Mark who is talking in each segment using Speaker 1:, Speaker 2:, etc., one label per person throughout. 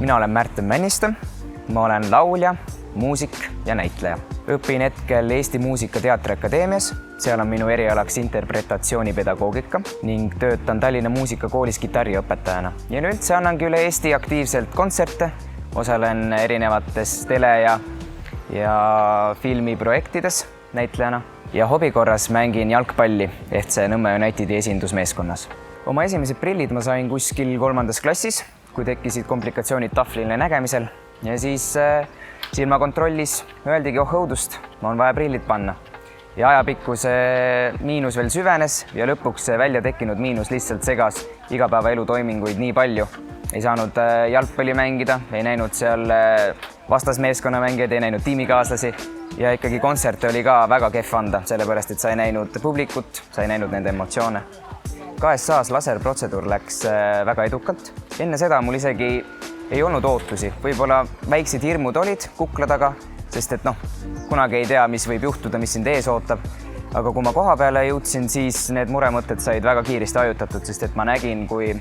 Speaker 1: Mina olen Märten Männiste, ma olen laulja, muusik ja näitleja. Õpin hetkel Eesti Muusika- Teatriakadeemias, seal on minu erialaks interpretatsioonipedagoogika ning töötan Tallinna Muusikakoolis kitarriõpetajana. Ja üldse annangi üle Eesti aktiivselt kontserte, osalen erinevates tele- ja filmiprojektides näitlejana ja hobikorras mängin jalgpalli FC Nõmme Unitedi esindusmeeskonnas. Oma esimesed prillid ma sain kuskil 3. klassis, kui tekkisid komplikatsioonid tahvlile nägemisel ja siis silmakontrollis öeldigi, õudust, ma on vaja prillid panna. Ja ajapikku see miinus veel süvenes ja lõpuks see välja tekkinud miinus lihtsalt segas igapäevaelu toiminguid nii palju. Ei saanud jalgpalli mängida, ei näinud seal vastasmeeskonna mängijaid, ei näinud tiimikaaslasi ja ikkagi kontserte oli ka väga kehv anda, sellepärast et sa ei näinud publikut, sa ei näinud nende emotsioone. KSA-s laserprotseduur läks väga edukalt. Enne seda mul isegi ei olnud ootusi. Võib-olla väiksed hirmud olid kukla taga, sest et kunagi ei tea, mis võib juhtuda, mis sind ees ootab. Aga kui ma koha peale jõudsin, siis need muremõtted said väga kiiresti ajutatud, sest et ma nägin, kui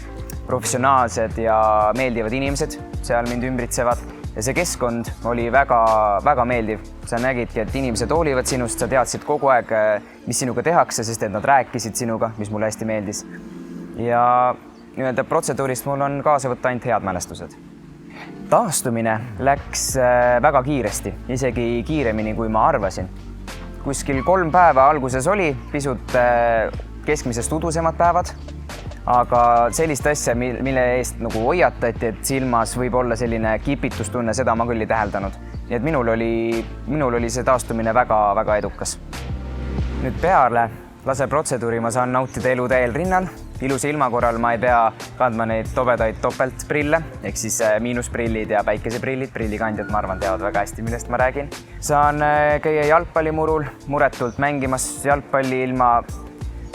Speaker 1: professionaalsed ja meeldivad inimesed seal mind ümbritsevad. Ja see keskkond oli väga meeldiv. Sa nägidki, et inimesed hoolivad sinust, sa teadsid kogu aeg, mis sinuga tehakse, sest et nad rääkisid sinuga, mis mulle hästi meeldis. Ja protseduurist mul on kaasa võtta ainult head mälestused. Taastumine läks väga kiiresti, isegi kiiremini, kui ma arvasin. Kuskil 3 päeva alguses oli pisut keskmisest udusemad päevad, aga sellist asja, mille eest hoiatati, et silmas võib olla selline kipitustunne, seda ma küll ei täheldanud. Nii et minul oli see taastumine väga edukas. Nüüd peale laserprotseduuri ma saan nautida elu täiel rinnal. Ilusa ilma korral ma ei pea kandma neid tobedaid topeltprille, ehk siis miinusprillid ja päikeseprillid. Prillikandjad, ma arvan, teavad väga hästi, millest ma räägin. Saan käia jalgpallimurul muretult mängimas jalgpalli ilma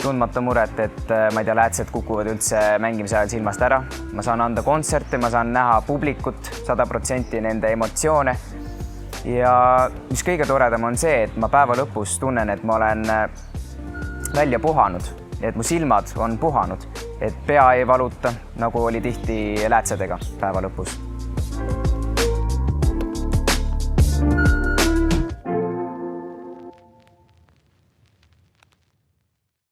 Speaker 1: tundmata muret, et ma ei tea, läätsed kukuvad üldse mängimise ajal silmast ära. Ma saan anda kontserte, ma saan näha publikut 100% nende emotsioone. Ja mis kõige toredam on see, et ma päeva lõpus tunnen, et ma olen välja puhanud, et mu silmad on puhanud, et pea ei valuta, nagu oli tihti läätsedega päeva lõpus.